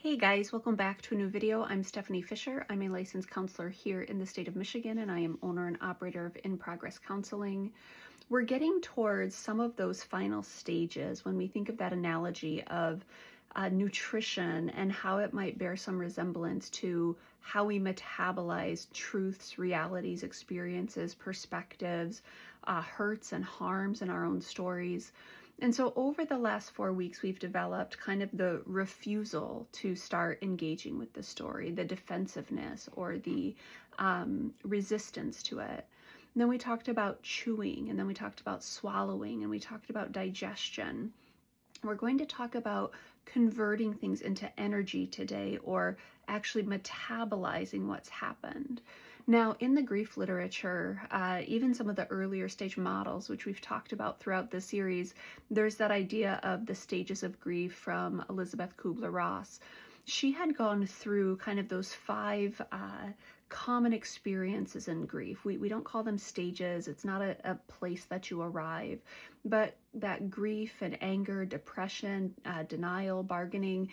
Hey guys, welcome back to a new video. I'm Stephanie Fisher. I'm a licensed counselor here in the state of Michigan, and I am owner and operator of In Progress Counseling. We're getting towards some of those final stages when we think of that analogy of nutrition and how it might bear some resemblance to how we metabolize truths, realities, experiences, perspectives, hurts and harms in our own stories. And so over the last 4 weeks, we've developed kind of the refusal to start engaging with the story, the defensiveness or the resistance to it. And then we talked about chewing, and then we talked about swallowing, and we talked about digestion. We're going to talk about converting things into energy today, or actually metabolizing what's happened. Now, in the grief literature, even some of the earlier stage models, which we've talked about throughout the series, there's that idea of the stages of grief from Elizabeth Kubler-Ross. She had gone through kind of those 5 common experiences in grief. We don't call them stages. It's not a place that you arrive, but that grief and anger, depression, denial, bargaining.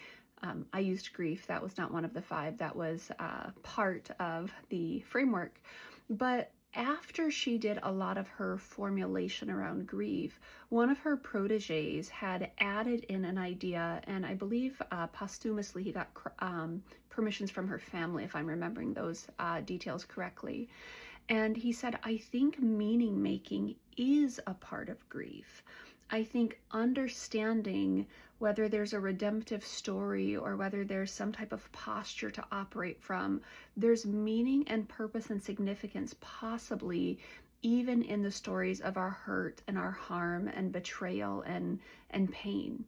I used grief. That was not one of the 5. That was part of the framework. But after she did a lot of her formulation around grief, one of her proteges had added in an idea, and I believe posthumously he got permissions from her family, if I'm remembering those details correctly. And he said, I think meaning making is a part of grief. I think understanding whether there's a redemptive story or whether there's some type of posture to operate from, there's meaning and purpose and significance possibly even in the stories of our hurt and our harm and betrayal and pain.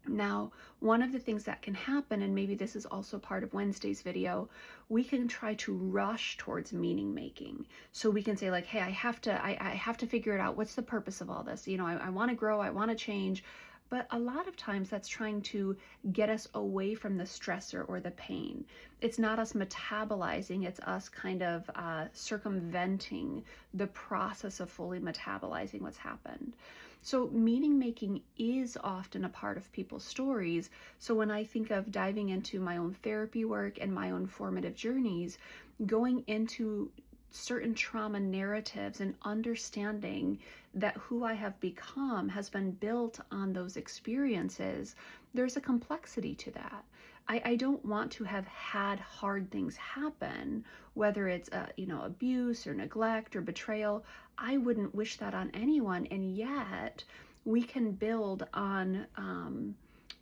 Now, one of the things that can happen, and maybe this is also part of Wednesday's video, we can try to rush towards meaning making. So we can say like, hey, I have to figure it out. What's the purpose of all this? You know, I want to grow, I want to change. But a lot of times that's trying to get us away from the stressor or the pain. It's not us metabolizing, it's us kind of circumventing the process of fully metabolizing what's happened. So meaning making is often a part of people's stories. So when I think of diving into my own therapy work and my own formative journeys, going into certain trauma narratives and understanding that who I have become has been built on those experiences, there's a complexity to that. I don't want to have had hard things happen, whether it's abuse or neglect or betrayal. I wouldn't wish that on anyone, and yet we can build on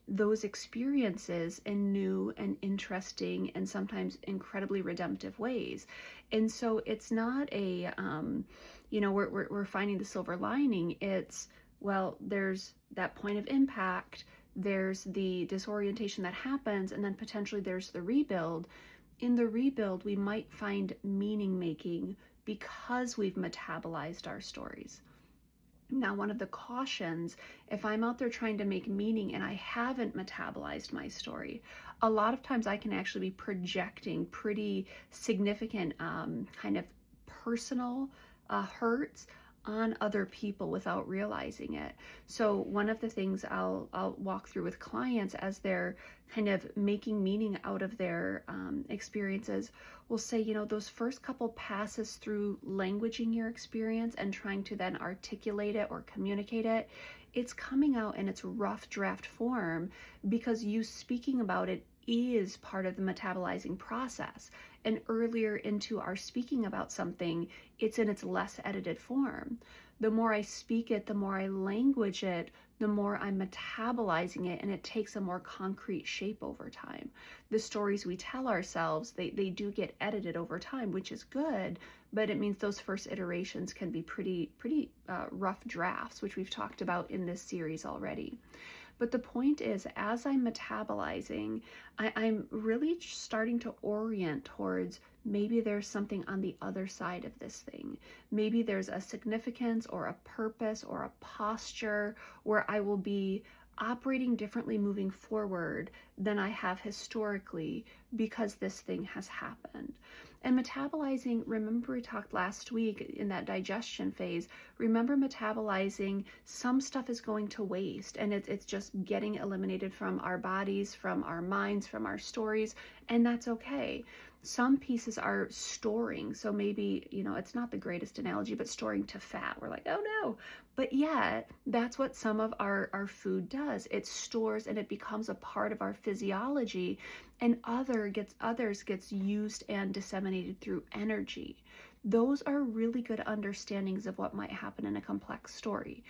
those experiences in new and interesting and sometimes incredibly redemptive ways. And so it's not a, we're finding the silver lining. It's, well, there's that point of impact, there's the disorientation that happens, and then potentially there's the rebuild. In the rebuild, we might find meaning making because we've metabolized our stories. Now, one of the cautions, if I'm out there trying to make meaning and I haven't metabolized my story, a lot of times I can actually be projecting pretty significant kind of personal hurts on other people without realizing it. So one of the things I'll walk through with clients as they're kind of making meaning out of their experiences, will say, those first couple passes through languaging your experience and trying to then articulate it or communicate it, it's coming out in its rough draft form because you speaking about it is part of the metabolizing process. And earlier into our speaking about something, it's in its less edited form. The more I speak it, the more I language it, the more I'm metabolizing it, and it takes a more concrete shape over time. The stories we tell ourselves, they do get edited over time, which is good, but it means those first iterations can be pretty rough drafts, which we've talked about in this series already. But the point is, as I'm metabolizing, I'm really starting to orient towards maybe there's something on the other side of this thing. Maybe there's a significance or a purpose or a posture where I will be operating differently moving forward than I have historically because this thing has happened. And metabolizing, remember we talked last week in that digestion phase, remember metabolizing, some stuff is going to waste, and it's just getting eliminated from our bodies, from our minds, from our stories, and that's okay. Some pieces are storing, so maybe, it's not the greatest analogy, but storing to fat. We're like, oh no. But yet, that's what some of our food does. It stores and it becomes a part of our physiology, and others gets used and disseminated through energy. Those are really good understandings of what might happen in a complex story.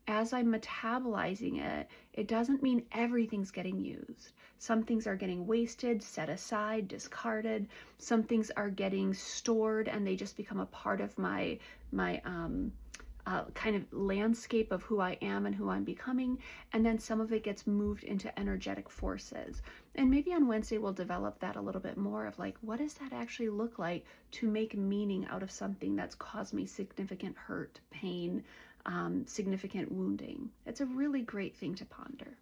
As I'm metabolizing it, it doesn't mean everything's getting used. Some things are getting wasted, set aside, discarded. Some things are getting stored and they just become a part of my kind of landscape of who I am and who I'm becoming. And then some of it gets moved into energetic forces. And maybe on Wednesday we'll develop that a little bit more of like, what does that actually look like to make meaning out of something that's caused me significant hurt, pain, significant wounding? It's a really great thing to ponder.